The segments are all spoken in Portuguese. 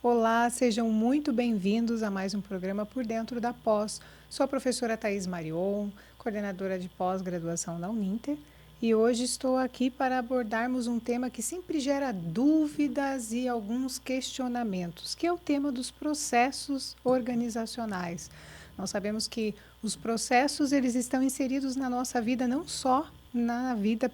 Olá, sejam muito bem-vindos a mais um programa Por Dentro da Pós. Sou a professora Thaís Marion, coordenadora de pós-graduação da Uninter, e hoje estou aqui para abordarmos um tema que sempre gera dúvidas e alguns questionamentos, que é o tema dos processos organizacionais. Nós sabemos que os processos eles estão inseridos na nossa vida não só na vida,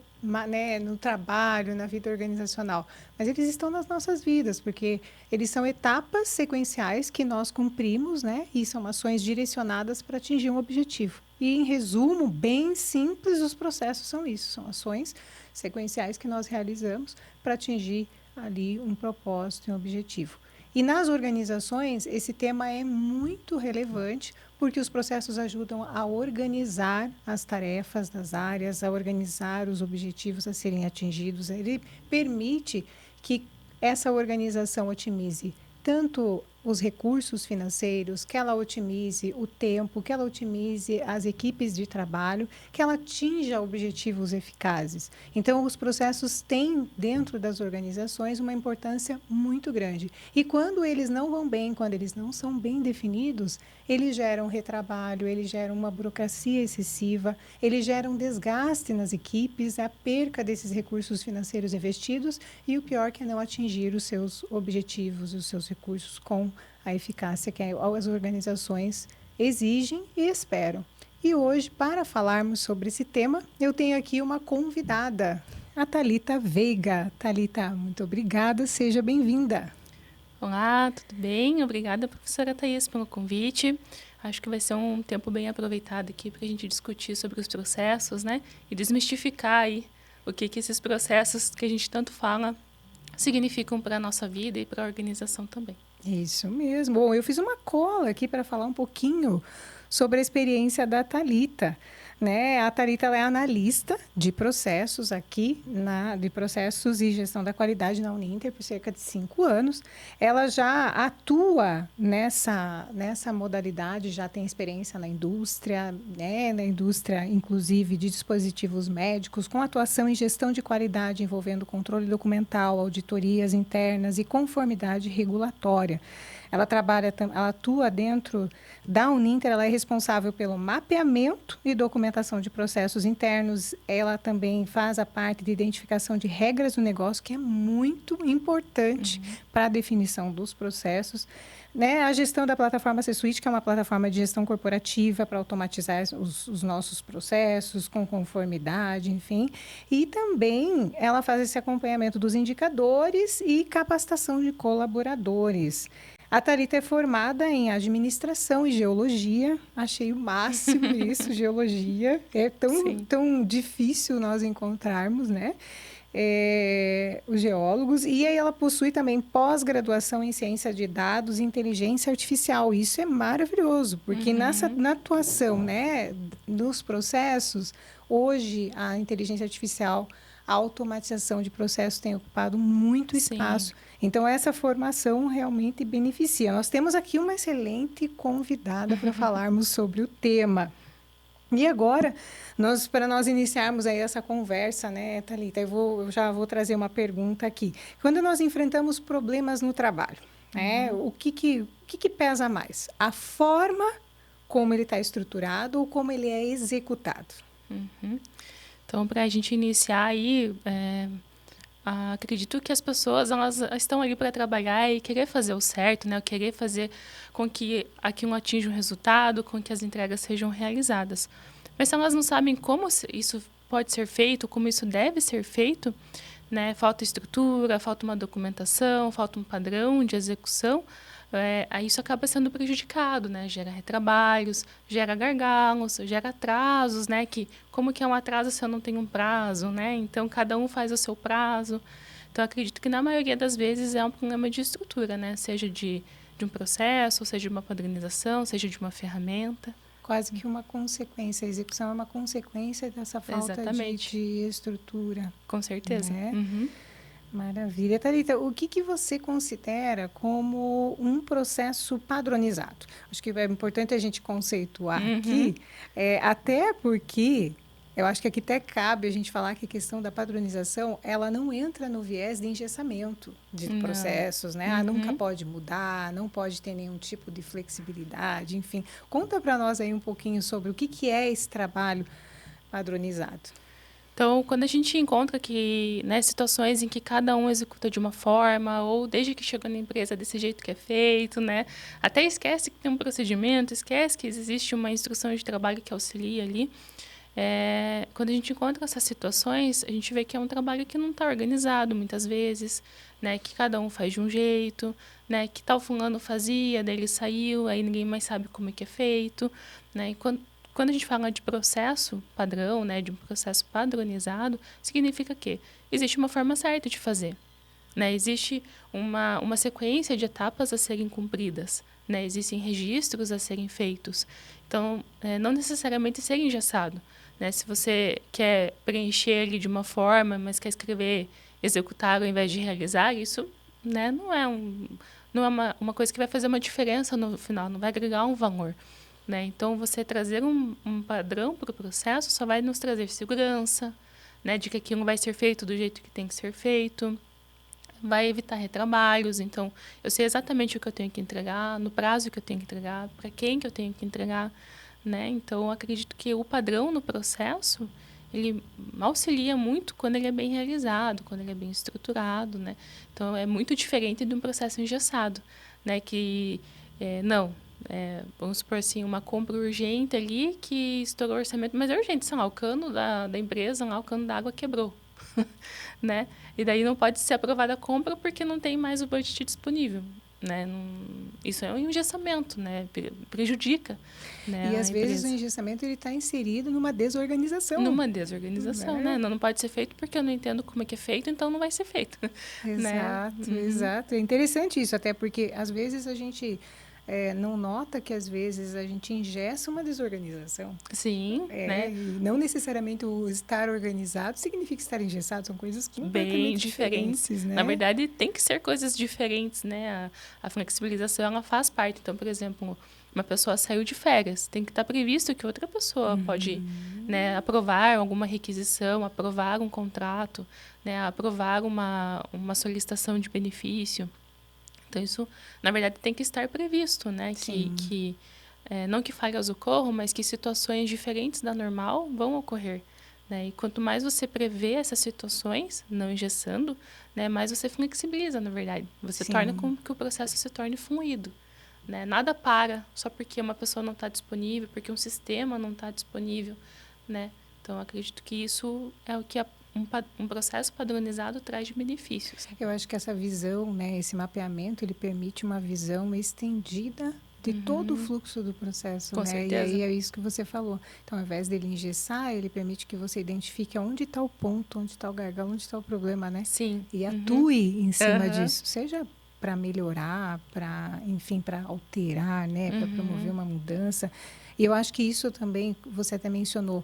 né, no trabalho, na vida organizacional, mas eles estão nas nossas vidas, porque eles são etapas sequenciais que nós cumprimos, né, e são ações direcionadas para atingir um objetivo. E, em resumo, bem simples, os processos são isso, são ações sequenciais que nós realizamos para atingir ali um propósito e um objetivo. E nas organizações, esse tema é muito relevante, porque os processos ajudam a organizar as tarefas das áreas, a organizar os objetivos a serem atingidos. Ele permite que essa organização otimize tanto os recursos financeiros, que ela otimize o tempo, que ela otimize as equipes de trabalho, que ela atinja objetivos eficazes. Então, os processos têm, dentro das organizações, uma importância muito grande. E quando eles não vão bem, quando eles não são bem definidos, eles geram retrabalho, eles geram uma burocracia excessiva, eles geram desgaste nas equipes, a perca desses recursos financeiros investidos e o pior que é não atingir os seus objetivos, os seus recursos com a eficácia que as organizações exigem e esperam. E hoje, para falarmos sobre esse tema, eu tenho aqui uma convidada, a Thalita Veiga. Thalita, muito obrigada, seja bem-vinda. Olá, tudo bem? Obrigada, professora Thaís, pelo convite. Acho que vai ser um tempo bem aproveitado aqui para a gente discutir sobre os processos, né? E desmistificar aí o que esses processos que a gente tanto fala significam para a nossa vida e para a organização também. Isso mesmo. Bom, eu fiz uma cola aqui para falar um pouquinho sobre a experiência da Thalita. Né? A Thalita ela é analista de processos aqui, de processos e gestão da qualidade na Uninter por cerca de 5 anos. Ela já atua nessa modalidade, já tem experiência na indústria, né? Na indústria, inclusive, de dispositivos médicos, com atuação em gestão de qualidade envolvendo controle documental, auditorias internas e conformidade regulatória. Ela atua dentro da Uninter, ela é responsável pelo mapeamento e documentação de processos internos. Ela também faz a parte de identificação de regras do negócio, que é muito importante para a definição dos processos. Né? A gestão da plataforma C-Suite, que é uma plataforma de gestão corporativa para automatizar os nossos processos com conformidade, enfim. E também ela faz esse acompanhamento dos indicadores e capacitação de colaboradores. A Thalita é formada em administração e geologia. Achei o máximo isso, geologia. É tão difícil nós encontrarmos, né? Os geólogos. E aí ela possui também pós-graduação em ciência de dados e inteligência artificial. Isso é maravilhoso, porque na atuação, né, nos processos, hoje a inteligência artificial, a automatização de processos tem ocupado muito espaço. Então, essa formação realmente beneficia. Nós temos aqui uma excelente convidada para falarmos sobre o tema. E agora, para nós iniciarmos aí essa conversa, né, Thalita, eu já vou trazer uma pergunta aqui. Quando nós enfrentamos problemas no trabalho, né, o que pesa mais? A forma como ele está estruturado ou como ele é executado? Então, para a gente iniciar aí, acredito que as pessoas elas estão ali para trabalhar e querer fazer o certo, né? Querer fazer com que aquilo atinja um resultado, com que as entregas sejam realizadas. Mas se elas não sabem como isso pode ser feito, como isso deve ser feito, né? Falta estrutura, falta uma documentação, falta um padrão de execução, aí isso acaba sendo prejudicado, né? Gera retrabalhos, gera gargalos, gera atrasos, né? Como que é um atraso se eu não tenho um prazo, né? Então, cada um faz o seu prazo. Então, acredito que na maioria das vezes é um problema de estrutura, né? Seja de um processo, seja de uma padronização, seja de uma ferramenta. Quase que uma consequência. A execução é uma consequência dessa falta de estrutura. Com certeza. Né? Maravilha. Thalita, o que você considera como um processo padronizado? Acho que é importante a gente conceituar aqui, até porque Eu acho que aqui até cabe a gente falar que a questão da padronização, ela não entra no viés de engessamento de Não. processos, né? Ah, nunca pode mudar, não pode ter nenhum tipo de flexibilidade, enfim. Conta para nós aí um pouquinho sobre o que é esse trabalho padronizado. Então, quando a gente encontra que, né, situações em que cada um executa de uma forma, ou desde que chegou na empresa desse jeito que é feito, né, até esquece que tem um procedimento, esquece que existe uma instrução de trabalho que auxilia ali. Quando a gente encontra essas situações, a gente vê que é um trabalho que não está organizado muitas vezes, né, que cada um faz de um jeito, né, que tal fulano fazia, daí ele saiu, aí ninguém mais sabe como é que é feito, né, e quando a gente fala de processo padrão, né, de um processo padronizado, significa que existe uma forma certa de fazer, né, existe uma sequência de etapas a serem cumpridas, né, existem registros a serem feitos, então, não necessariamente ser engessado, né? Se você quer preencher ele de uma forma, mas quer escrever executar ao invés de realizar, isso, né, não é uma coisa que vai fazer uma diferença no final, não vai agregar um valor, né? Então, você trazer um padrão para o processo só vai nos trazer segurança, né, de que aquilo vai ser feito do jeito que tem que ser feito, vai evitar retrabalhos. Então, eu sei exatamente o que eu tenho que entregar, no prazo que eu tenho que entregar, para quem que eu tenho que entregar, né? Então, eu acredito que o padrão no processo, ele auxilia muito quando ele é bem realizado, quando ele é bem estruturado, né? Então, é muito diferente de um processo engessado, né? Que, vamos supor assim, uma compra urgente ali que estourou o orçamento, mas é urgente, sei lá, o cano da empresa, lá, o cano da água quebrou, né? E daí não pode ser aprovada a compra porque não tem mais o budget disponível, né? Isso é um engessamento, né? Prejudica, né, E a às vezes o empresa. engessamento ele está inserido numa desorganização, Numa desorganização, né? né? Não pode ser feito porque eu não entendo como é que é feito, então não vai ser feito, né? Exato, exato. É interessante isso, até porque às vezes a gente não nota que às vezes a gente engessa uma desorganização. Sim, né? E não necessariamente o estar organizado significa estar engessado, são coisas Bem completamente diferentes. diferentes, Na né? verdade, tem que ser coisas diferentes, né? A flexibilização, ela faz parte. Então, por exemplo, uma pessoa saiu de férias, tem que estar previsto que outra pessoa pode, né, aprovar alguma requisição, aprovar um contrato, né, aprovar uma solicitação de benefício. Então, isso, na verdade, tem que estar previsto, né? Sim. Não que falhas ocorram, mas que situações diferentes da normal vão ocorrer, né? E quanto mais você prevê essas situações, não engessando, né, mais você flexibiliza, na verdade. Você torna Sim. com que o processo se torne fluido, né? Nada para só porque uma pessoa não está disponível, porque um sistema não está disponível, né? Então, eu acredito que isso é o que um processo padronizado traz de benefícios. Eu acho que essa visão, né, esse mapeamento, ele permite uma visão estendida de todo o fluxo do processo, Com né? E aí certeza. é isso que você falou. Então, ao invés dele engessar, ele permite que você identifique onde está o ponto, onde está o gargalo, onde está o problema, né? Sim. E Uhum. atue em cima Aham. disso, seja para melhorar, para, enfim, para alterar, né, para promover uma mudança. E eu acho que isso também, você até mencionou,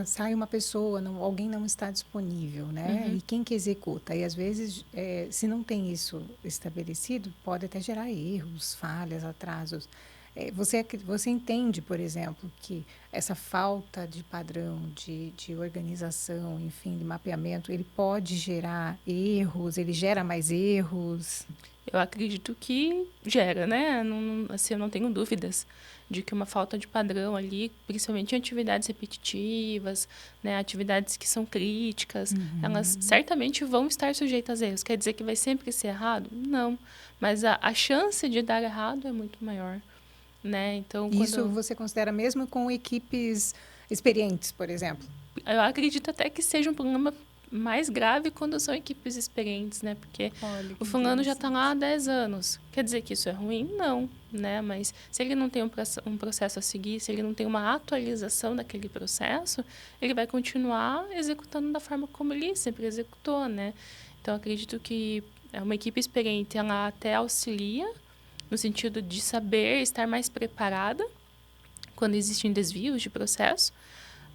sai uma pessoa, alguém não está disponível, né? E quem que executa? E às vezes, se não tem isso estabelecido, pode até gerar erros, falhas, atrasos. Você entende, por exemplo, que essa falta de padrão, de organização, enfim, de mapeamento, ele pode gerar erros, ele gera mais erros? Eu acredito que gera, né? Assim, eu não tenho dúvidas de que uma falta de padrão ali, principalmente em atividades repetitivas, né, atividades que são críticas, elas certamente vão estar sujeitas a erros. Quer dizer que vai sempre ser errado? Não. Mas a chance de dar errado é muito maior, né? Então, Isso você considera mesmo com equipes experientes, por exemplo? eu acredito até que seja um problema mais grave quando são equipes experientes, né? Porque Olha o que fulano já está lá há interessante. 10 anos. Quer dizer que isso é ruim? Não, né? Mas se ele não tem um processo a seguir, se ele não tem uma atualização daquele processo, ele vai continuar executando da forma como ele sempre executou, né? Então, acredito que uma equipe experiente, ela até auxilia no sentido de saber estar mais preparada quando existem desvios de processo,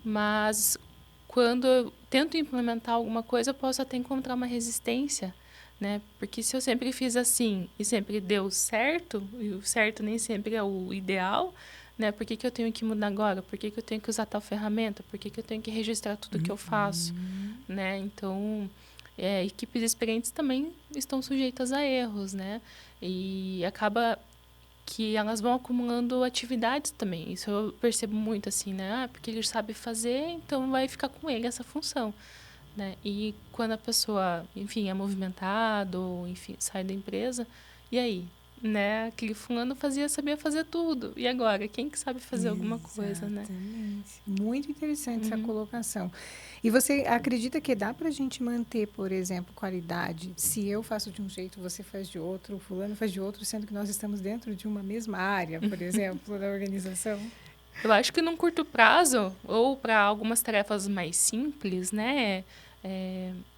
mas quando eu tento implementar alguma coisa, eu posso até encontrar uma resistência, né? Porque se eu sempre fiz assim e sempre deu certo, e o certo nem sempre é o ideal, né? Por que eu tenho que mudar agora? Por que eu tenho que usar tal ferramenta? Por que eu tenho que registrar tudo que eu faço, né? Então, equipes experientes também estão sujeitas a erros, né? E acaba que elas vão acumulando atividades também. Isso eu percebo muito, assim, né? Porque ele sabe fazer, então vai ficar com ele essa função, né? E quando a pessoa, enfim, é movimentada ou, enfim, sai da empresa, e aí? Né? Aquele fulano sabia fazer tudo. E agora? Quem que sabe fazer alguma coisa, né? Exatamente. Muito interessante essa colocação. E você acredita que dá para a gente manter, por exemplo, qualidade? Se eu faço de um jeito, você faz de outro, o fulano faz de outro, sendo que nós estamos dentro de uma mesma área, por exemplo, da organização? Eu acho que num curto prazo, ou para algumas tarefas mais simples, né?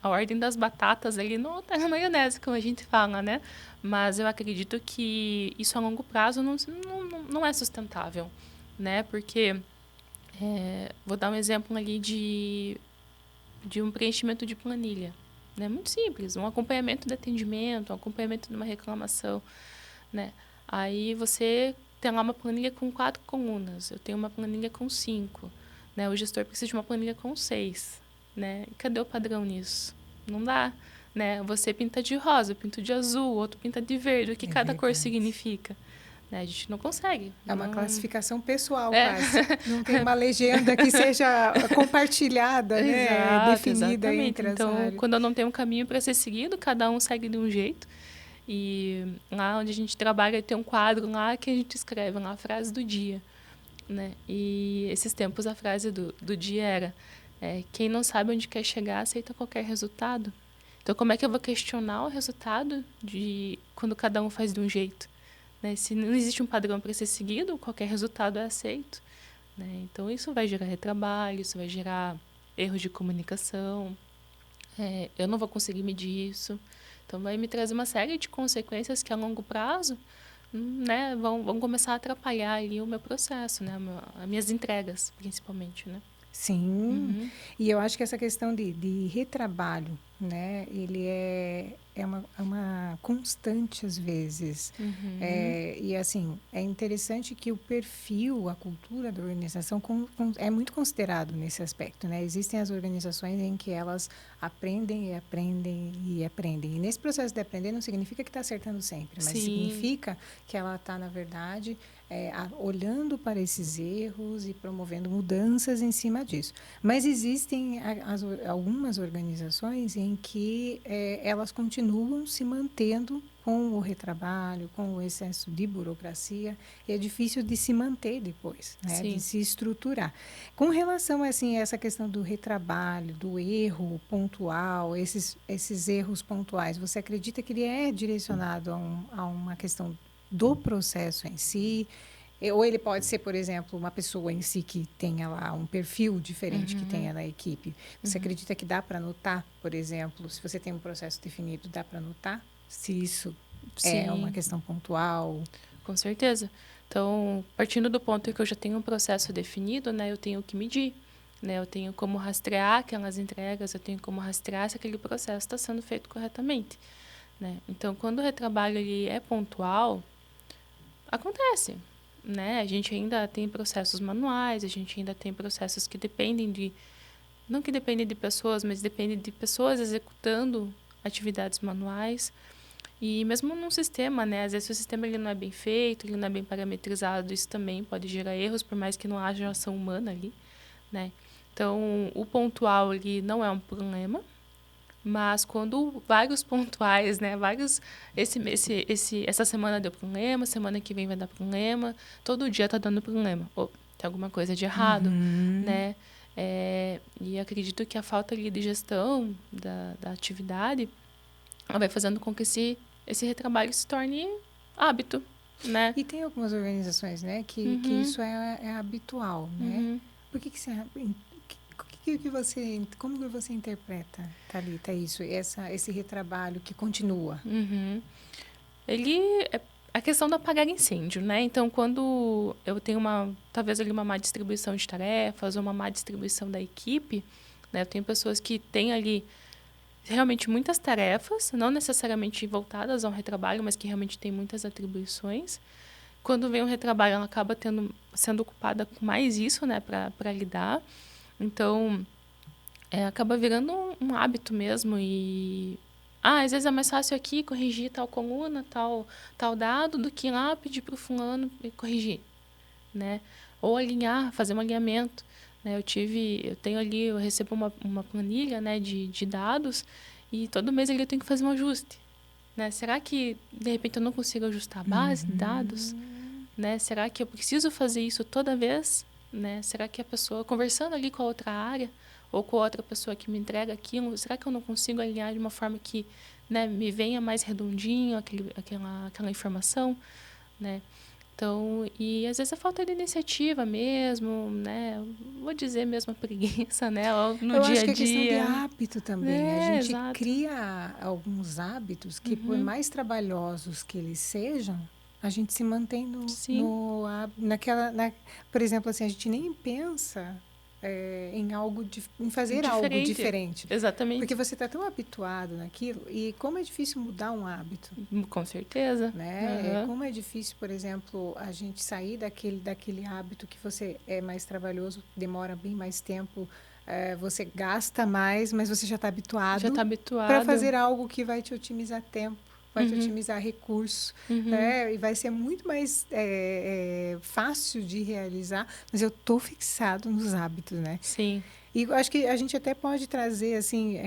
A ordem das batatas ali não tá na maionese, como a gente fala, né? Mas eu acredito que isso a longo prazo não é sustentável, né? Porque, vou dar um exemplo ali de um preenchimento de planilha, né? Muito simples, um acompanhamento de atendimento, um acompanhamento de uma reclamação, né? Aí você tem lá uma planilha com 4 colunas, eu tenho uma planilha com 5, né? O gestor precisa de uma planilha com 6, né? E cadê o padrão nisso? Não dá, né? Você pinta de rosa, eu pinto de azul, outro pinta de verde, o que cada cor significa? Né? A gente não consegue. É uma classificação pessoal, É. quase. Não tem uma legenda que seja compartilhada, né? Exato, Definida exatamente. entre as Então, áreas. quando eu não tenho um caminho para ser seguido, cada um segue de um jeito. E lá onde a gente trabalha tem um quadro lá que a gente escreve lá a frase do dia, né? E esses tempos a frase do dia era quem não sabe onde quer chegar aceita qualquer resultado. Então como é que eu vou questionar o resultado de quando cada um faz de um jeito, né? Se não existe um padrão para ser seguido, qualquer resultado é aceito, né? Então isso vai gerar retrabalho, isso vai gerar erros de comunicação. Eu não vou conseguir medir isso. Então, vai me trazer uma série de consequências que, a longo prazo, né, vão começar a atrapalhar ali o meu processo, né, as minhas entregas, principalmente, né? Sim, e eu acho que essa questão de retrabalho, né, ele é uma constante às vezes. E assim, é interessante que o perfil, a cultura da organização é muito considerado nesse aspecto, né? Existem as organizações em que elas aprendem e aprendem e aprendem. E nesse processo de aprender não significa que está acertando sempre, mas Sim. significa que ela está, na verdade, olhando para esses erros e promovendo mudanças em cima disso. Mas existem algumas organizações em que elas continuam se mantendo com o retrabalho, com o excesso de burocracia, e é difícil de se manter depois, né? De se estruturar. Com relação assim, a essa questão do retrabalho, do erro pontual, esses erros pontuais, você acredita que ele é direcionado a uma questão do processo em si? Ou ele pode ser, por exemplo, uma pessoa em si que tenha lá um perfil diferente que tenha na equipe. Você acredita que dá para notar, por exemplo, se você tem um processo definido, dá para notar se isso é uma questão pontual? Com certeza. Então, partindo do ponto em que eu já tenho um processo definido, né, eu tenho que medir, né, eu tenho como rastrear aquelas entregas, eu tenho como rastrear se aquele processo está sendo feito corretamente, né? Então, quando o retrabalho ele é pontual, acontece, né? A gente ainda tem processos manuais, a gente ainda tem processos que dependem não que dependem de pessoas, mas dependem de pessoas executando atividades manuais. E mesmo num sistema, né? Às vezes o sistema ele não é bem feito, ele não é bem parametrizado, isso também pode gerar erros, por mais que não haja ação humana ali, né? Então, o pontual ele não é um problema, mas quando vários pontuais, né? Essa semana deu problema, semana que vem vai dar problema, todo dia tá dando problema. Ou tem alguma coisa de errado, né? E acredito que a falta ali de gestão da atividade ela vai fazendo com que esse retrabalho se torne hábito, né? E tem algumas organizações, né, que isso é habitual, né? Por que você... como que você interpreta, Thalita, isso, esse retrabalho que continua? Ele é a questão do apagar incêndio, né? Então, quando eu tenho talvez ali uma má distribuição de tarefas ou uma má distribuição da equipe, né? Eu tenho pessoas que têm ali realmente muitas tarefas, não necessariamente voltadas ao retrabalho, mas que realmente têm muitas atribuições. Quando vem um retrabalho, ela acaba sendo ocupada com mais isso, né, para lidar. Então, acaba virando um hábito mesmo e... às vezes é mais fácil aqui corrigir tal coluna, tal dado, do que ir lá pedir para o fulano corrigir, né? Ou alinhar, fazer um alinhamento, né? Eu recebo uma planilha, né, de dados e todo mês ali eu tenho que fazer um ajuste, né? Será que, de repente, eu não consigo ajustar a base de dados? Né? Será que eu preciso fazer isso toda vez? Né? Será que a pessoa, conversando ali com a outra área, ou com a outra pessoa que me entrega aquilo, será que eu não consigo alinhar de uma forma que, né, me venha mais redondinho aquela informação? Né? Então, e às vezes a falta de iniciativa mesmo, né? Vou dizer mesmo a preguiça, né? No Eu dia acho a que é questão de dia. hábito também. A gente Exato. cria alguns hábitos que, por mais trabalhosos que eles sejam, a gente se mantém Sim. por exemplo, assim, a gente nem pensa em fazer algo diferente. Exatamente. Porque você está tão habituado naquilo, e como é difícil mudar um hábito. Com certeza. Né? Como é difícil, por exemplo, a gente sair daquele hábito que você é mais trabalhoso, demora bem mais tempo, você gasta mais, mas você já está habituado para fazer algo que vai te otimizar tempo, vai te otimizar recurso, né? E vai ser muito mais fácil de realizar, mas eu estou fixado nos hábitos, né? Sim. E eu acho que a gente até pode trazer assim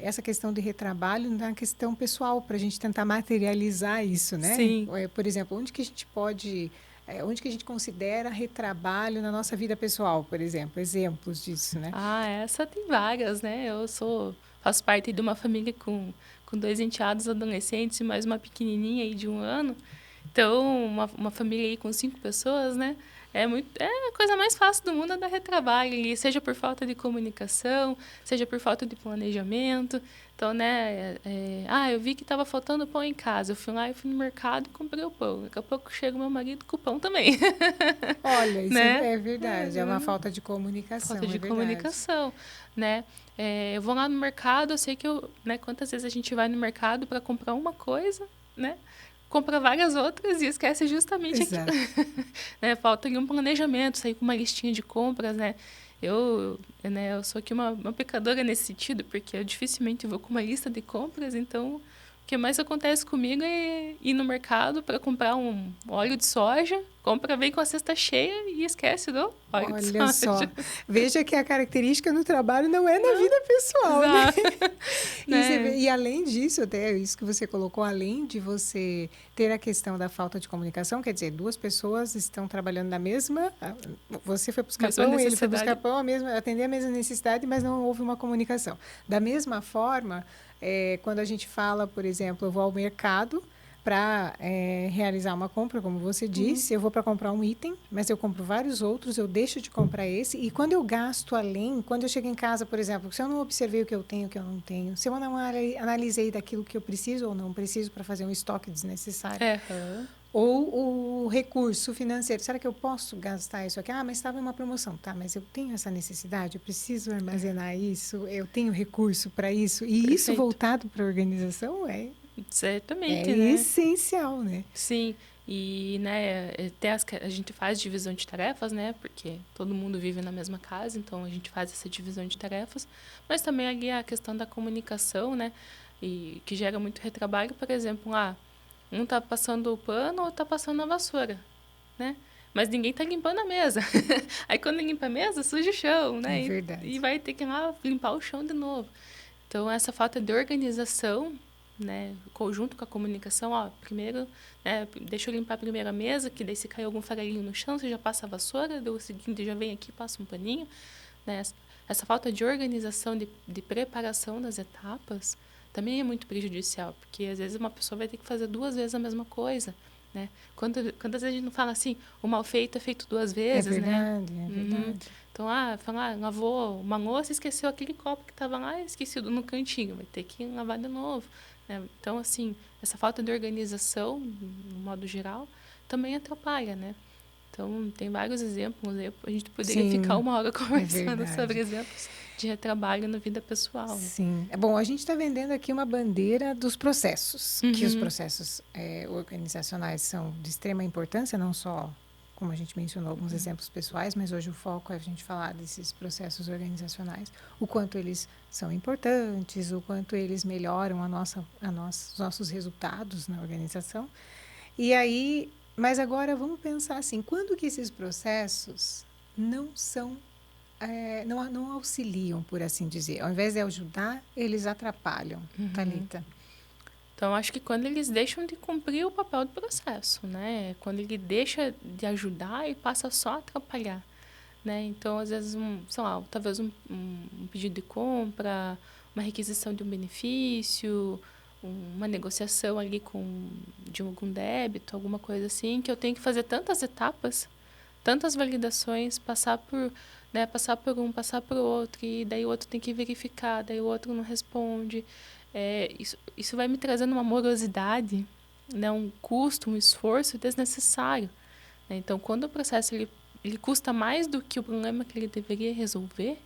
essa questão de retrabalho na questão pessoal, para a gente tentar materializar isso, né? Sim. Por exemplo, onde que a gente considera retrabalho na nossa vida pessoal, por exemplo? Exemplos disso, né? Essa tem várias, né? Faço parte de uma família com 2 enteados adolescentes e mais uma pequenininha aí de 1 ano. Então, uma família aí com 5 pessoas, né? É a coisa mais fácil do mundo é dar retrabalho, e seja por falta de comunicação, seja por falta de planejamento. Então, né? Eu vi que estava faltando pão em casa. Eu fui no mercado e comprei o pão. Daqui a pouco chega o meu marido com o pão também. Olha, isso né? é verdade. É uma falta de comunicação. Falta de comunicação, né? Eu vou lá no mercado, eu sei que né? Quantas vezes a gente vai no mercado para comprar uma coisa, né? Compra várias outras e esquece justamente aquilo. Né? Falta ali um planejamento, sair com uma listinha de compras, né? Eu sou aqui uma pecadora nesse sentido, porque eu dificilmente vou com uma lista de compras, então o que mais acontece comigo é ir no mercado para comprar um óleo de soja, vem com a cesta cheia e esquece do óleo de soja. Olha só, veja que a característica no trabalho não é na vida pessoal, né? E além disso, até isso que você colocou, além de você ter a questão da falta de comunicação, quer dizer, 2 pessoas estão trabalhando na mesma... Você foi buscar pão, ele foi buscar pão, atender a mesma necessidade, mas não houve uma comunicação. Da mesma forma, quando a gente fala, por exemplo, eu vou ao mercado para realizar uma compra, como você disse, eu vou para comprar um item, mas eu compro vários outros, eu deixo de comprar esse, e quando eu gasto além, quando eu chego em casa, por exemplo, se eu não observei o que eu tenho, o que eu não tenho, se eu não analisei daquilo que eu preciso ou não preciso para fazer um estoque desnecessário, ou o recurso financeiro, será que eu posso gastar isso aqui? Mas estava em uma promoção, tá, mas eu tenho essa necessidade, eu preciso armazenar isso, eu tenho recurso para isso, e isso voltado para a organização certamente, né? É essencial, né? Sim, e né, a gente faz divisão de tarefas, né? Porque todo mundo vive na mesma casa, então a gente faz essa divisão de tarefas. Mas também ali a questão da comunicação, né? E que gera muito retrabalho, por exemplo, um está passando o pano ou está passando a vassoura, né? Mas ninguém está limpando a mesa. Aí quando limpa a mesa, suja o chão, né? É verdade. E vai ter que ir lá limpar o chão de novo. Então, essa falta de organização, né, junto com a comunicação, primeiro, né, deixa eu limpar primeiro a mesa, que daí se cair algum farelinho no chão, você já passa a vassoura, daí o seguinte já vem aqui, passa um paninho, né? Essa falta de organização, de preparação das etapas, também é muito prejudicial, porque às vezes uma pessoa vai ter que fazer 2 vezes a mesma coisa, né? Quantas vezes a gente não fala assim, o mal feito é feito 2 vezes, né? É verdade. Então, lavou uma louça, esqueceu aquele copo que estava lá, esquecido no cantinho, vai ter que lavar de novo. Né? Então, assim, essa falta de organização, no modo geral, também atrapalha, né? Então, tem vários exemplos. A gente poderia ficar 1 hora conversando sobre exemplos. de retrabalho na vida pessoal. Né? Sim. Bom, a gente está vendendo aqui uma bandeira dos processos, que os processos organizacionais são de extrema importância, não só, como a gente mencionou, alguns exemplos pessoais, mas hoje o foco é a gente falar desses processos organizacionais, o quanto eles são importantes, o quanto eles melhoram os nossos resultados na organização. E aí, mas agora vamos pensar assim, quando que esses processos não são não auxiliam, por assim dizer. Ao invés de ajudar, eles atrapalham, Thalita. Então, acho que quando eles deixam de cumprir o papel do processo, né? Quando ele deixa de ajudar e passa só a atrapalhar, né? Então, às vezes, sei lá, talvez um pedido de compra, uma requisição de um benefício, uma negociação ali de algum débito, alguma coisa assim, que eu tenho que fazer tantas etapas, tantas validações, passar por um, passar por outro, e daí o outro tem que verificar, daí o outro não responde. Isso vai me trazendo uma morosidade, né, um custo, um esforço desnecessário. Né? Então, quando o processo ele custa mais do que o problema que ele deveria resolver,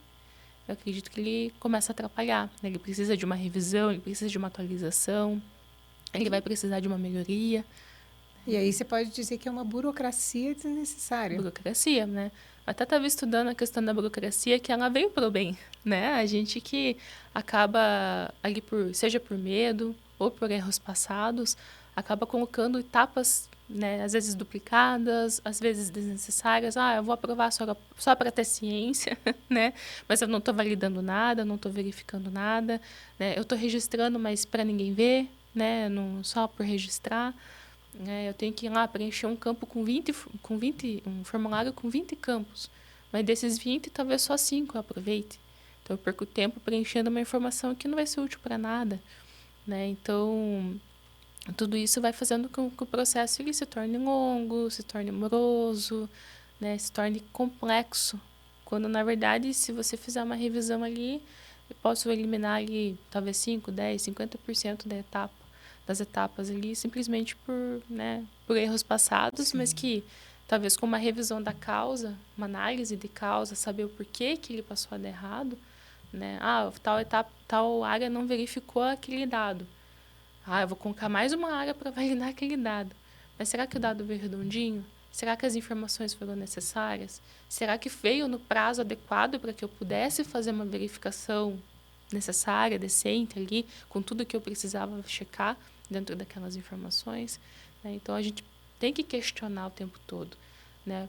eu acredito que ele começa a atrapalhar. Né? Ele precisa de uma revisão, ele precisa de uma atualização, ele vai precisar de uma melhoria. E aí você pode dizer que é uma burocracia desnecessária. Burocracia, né? Até estava estudando a questão da burocracia, que ela veio para o bem, né? A gente que acaba ali seja por medo ou por erros passados, acaba colocando etapas, né? Às vezes duplicadas, às vezes desnecessárias. Eu vou aprovar só para ter ciência, né? Mas eu não estou validando nada, não estou verificando nada, né? Eu estou registrando, mas para ninguém ver, né? Não, só por registrar. Eu tenho que ir lá preencher um campo um formulário com 20 campos. Mas desses 20, talvez só 5 eu aproveite. Então, eu perco tempo preenchendo uma informação que não vai ser útil para nada. Né? Então, tudo isso vai fazendo com que o processo ele se torne longo, se torne moroso, né? Se torne complexo. Quando, na verdade, se você fizer uma revisão ali, eu posso eliminar ali talvez 5, 10, 50% das etapas ali, simplesmente por erros passados, Sim. mas que talvez com uma revisão da causa, uma análise de causa, saber o porquê que ele passou a dar errado, né? Tal etapa, tal área não verificou aquele dado. Eu vou colocar mais uma área para validar aquele dado. Mas será que o dado veio redondinho? Será que as informações foram necessárias? Será que veio no prazo adequado para que eu pudesse fazer uma verificação necessária, decente ali, com tudo que eu precisava checar dentro daquelas informações? Né? Então, a gente tem que questionar o tempo todo. Né?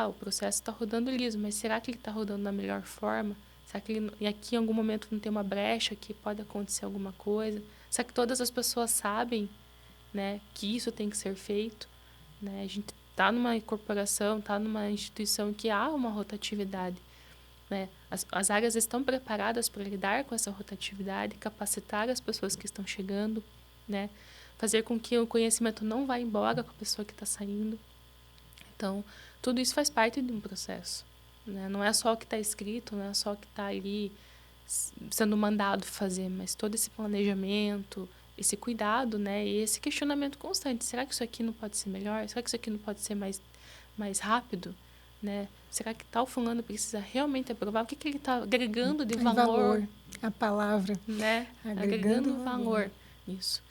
O processo está rodando liso, mas será que ele está rodando da melhor forma? Será que e aqui em algum momento não tem uma brecha que pode acontecer alguma coisa? Será que todas as pessoas sabem, né, que isso tem que ser feito? Né? A gente está numa corporação, está numa instituição que há uma rotatividade. Né? As áreas estão preparadas para lidar com essa rotatividade, capacitar as pessoas que estão chegando, né? Fazer com que o conhecimento não vá embora com a pessoa que está saindo. Então, tudo isso faz parte de um processo. Né? Não é só o que está escrito, não é só o que está ali sendo mandado fazer, mas todo esse planejamento, esse cuidado, né? E esse questionamento constante. Será que isso aqui não pode ser melhor? Será que isso aqui não pode ser mais rápido? Né? Será que tal fulano precisa realmente aprovar? O que ele está agregando de valor? A palavra. Né? Agregando valor. Isso.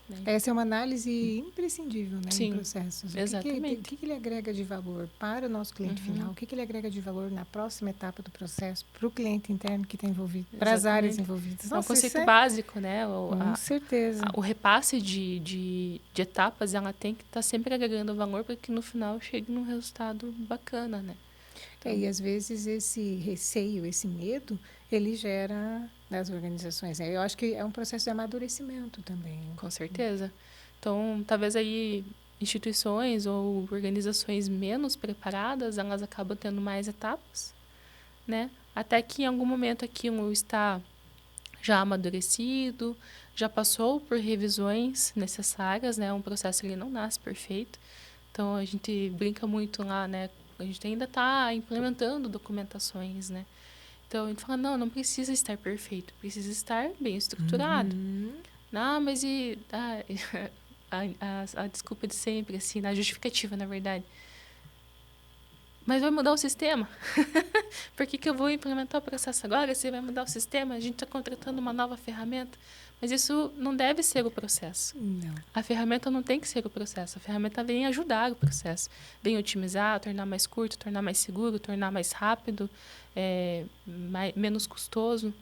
Né? Essa é uma análise imprescindível, né, Sim, em processos. Exatamente. O que ele agrega de valor para o nosso cliente final? O que ele agrega de valor na próxima etapa do processo para o cliente interno que está envolvido, para as áreas envolvidas? É um conceito básico, né? Com certeza. O repasse de etapas, ela tem que estar sempre agregando valor para que no final chegue num resultado bacana, né? Então, e às vezes esse receio, esse medo, ele gera nas organizações. Eu acho que é um processo de amadurecimento também. Com certeza. Então, talvez aí instituições ou organizações menos preparadas, elas acabam tendo mais etapas, né? Até que em algum momento aquilo está já amadurecido, já passou por revisões necessárias, né? Um processo ele não nasce perfeito. Então, a gente brinca muito lá, né? A gente ainda está implementando documentações, né? Então, a gente fala, não precisa estar perfeito, precisa estar bem estruturado. Mas a desculpa de sempre, assim, na justificativa, na verdade. Mas vai mudar o sistema? Por que eu vou implementar o processo agora? Se vai mudar o sistema, a gente está contratando uma nova ferramenta. Mas isso não deve ser o processo. Não. A ferramenta não tem que ser o processo. A ferramenta vem ajudar o processo. Vem otimizar, tornar mais curto, tornar mais seguro, tornar mais rápido, menos custoso.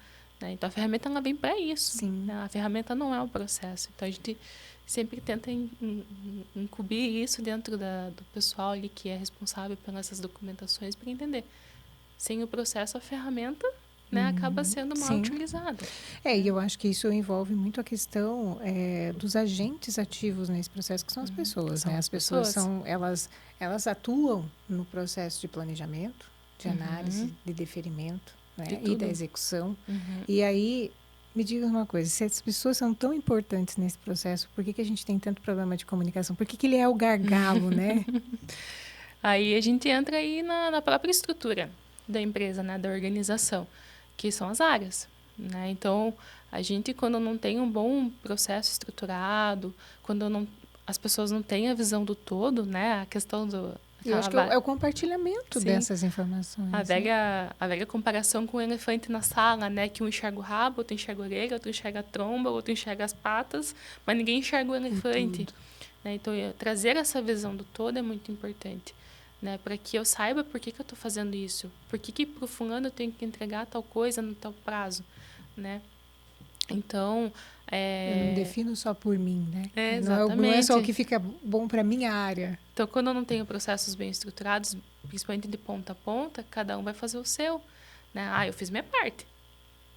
Né? Então, a ferramenta ela vem para isso. Sim. Né? A ferramenta não é o processo. Então, a gente sempre tenta incluir isso dentro do pessoal ali que é responsável pelas documentações para entender. Sem o processo, a ferramenta, né, acaba sendo mal utilizada. E eu acho que isso envolve muito a questão dos agentes ativos nesse processo, que são as pessoas. Né? As pessoas elas atuam no processo de planejamento, de análise, de deferimento, né? E da execução. E aí, me diga uma coisa, se as pessoas são tão importantes nesse processo, por que a gente tem tanto problema de comunicação? Por que ele é o gargalo, né? Aí a gente entra aí na própria estrutura da empresa, né, da organização, que são as áreas. Né? Então, a gente, quando não tem um bom processo estruturado, quando as pessoas não têm a visão do todo, né, a questão do... Eu acho que é o compartilhamento dessas informações. A velha comparação com o elefante na sala, né? Que um enxerga o rabo, outro enxerga a orelha, outro enxerga a tromba, outro enxerga as patas, mas ninguém enxerga o elefante. Né? Então, trazer essa visão do todo é muito importante. Né? Para que eu saiba por que eu estou fazendo isso. Por que para o fulano eu tenho que entregar tal coisa no tal prazo. Né? Então... Eu não defino só por mim, né? Exatamente. Não é só o que fica bom para a minha área. Então, quando eu não tenho processos bem estruturados, principalmente de ponta a ponta, cada um vai fazer o seu. Né? Eu fiz minha parte.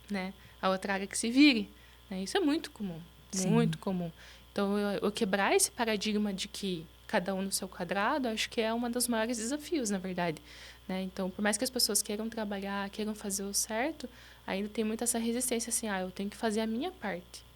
Né? A outra área que se vire. Né? Isso é muito comum. Sim. Muito comum. Então, eu quebrar esse paradigma de que cada um no seu quadrado, acho que é um dos maiores desafios, na verdade. Né? Então, por mais que as pessoas queiram trabalhar, queiram fazer o certo, ainda tem muita essa resistência, assim, eu tenho que fazer a minha parte.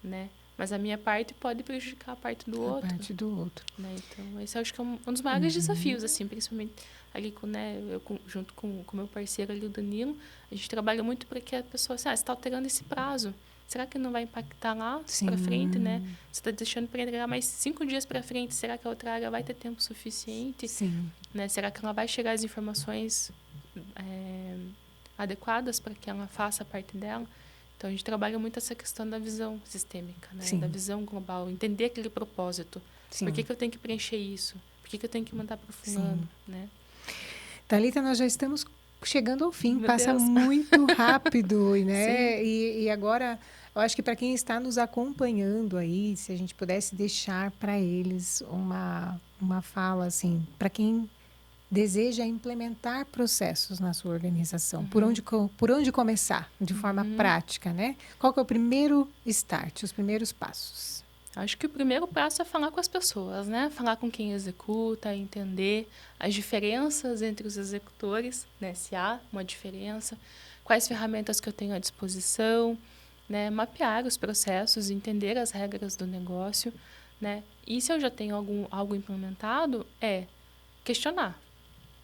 Né? Mas a minha parte pode prejudicar a parte do outro. A parte do outro. Né? Então, esse eu acho que é um dos maiores desafios, assim, principalmente ali com, né, junto com o meu parceiro ali, o Danilo, a gente trabalha muito para que a pessoa, assim, você está alterando esse prazo. Será que não vai impactar lá para frente, né? Você está deixando para entregar mais 5 dias para frente. Será que a outra área vai ter tempo suficiente? Sim. Né? Será que ela vai chegar às informações adequadas para que ela faça a parte dela? Então, a gente trabalha muito essa questão da visão sistêmica, né? Da visão global, entender aquele propósito. Sim. Por que eu tenho que preencher isso? Por que eu tenho que mandar para o fulano? Né? Thalita, nós já estamos chegando ao fim. Passa muito rápido, né? E agora, eu acho que para quem está nos acompanhando aí, se a gente pudesse deixar para eles uma fala, assim, para quem deseja implementar processos na sua organização, por onde começar de forma prática, né? Qual que é o primeiro start, os primeiros passos? Acho que o primeiro passo é falar com as pessoas, né? Falar com quem executa, entender as diferenças entre os executores, né? Se há uma diferença, quais ferramentas que eu tenho à disposição, né? Mapear os processos, entender as regras do negócio, né? E se eu já tenho algo implementado, questionar.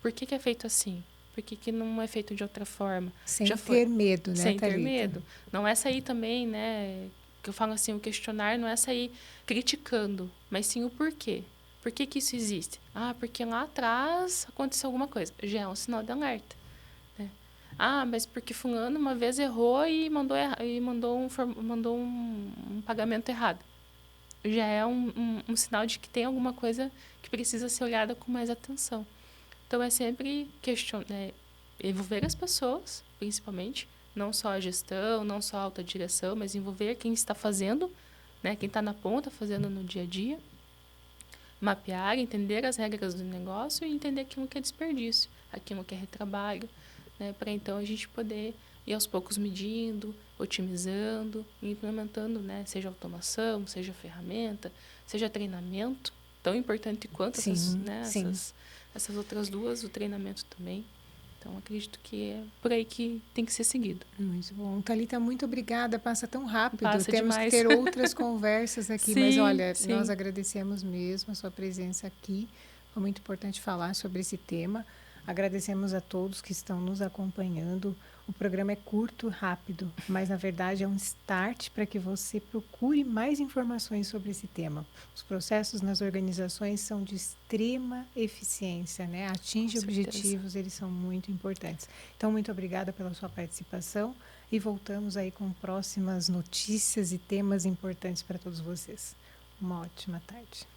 Por que é feito assim? Por que não é feito de outra forma? Sem ter medo, né, Sem Thalita? ter medo. Não é sair também, né? Que eu falo assim, o questionar não é sair criticando, mas sim o porquê. Por que isso existe? Porque lá atrás aconteceu alguma coisa. Já é um sinal de alerta. Né? Mas porque fulano uma vez errou e mandou um pagamento errado. Já é um sinal de que tem alguma coisa que precisa ser olhada com mais atenção. Então, é sempre envolver as pessoas, principalmente, não só a gestão, não só a alta direção, mas envolver quem está fazendo, né, quem está na ponta, fazendo no dia a dia, mapear, entender as regras do negócio e entender aquilo que é desperdício, aquilo que é retrabalho, né, para então a gente poder ir aos poucos medindo, otimizando e implementando, né, seja automação, seja ferramenta, seja treinamento, tão importante quanto essas outras duas, o treinamento também. Então, acredito que é por aí que tem que ser seguido. Muito bom. Thalita, muito obrigada. Passa tão rápido. Passa Temos demais. que ter outras conversas aqui. Sim, mas, olha, sim. Nós agradecemos mesmo a sua presença aqui. Foi muito importante falar sobre esse tema. Agradecemos a todos que estão nos acompanhando. O programa é curto, rápido, mas na verdade é um start para que você procure mais informações sobre esse tema. Os processos nas organizações são de extrema eficiência, né? Atinge objetivos, eles são muito importantes. Então, muito obrigada pela sua participação e voltamos aí com próximas notícias e temas importantes para todos vocês. Uma ótima tarde.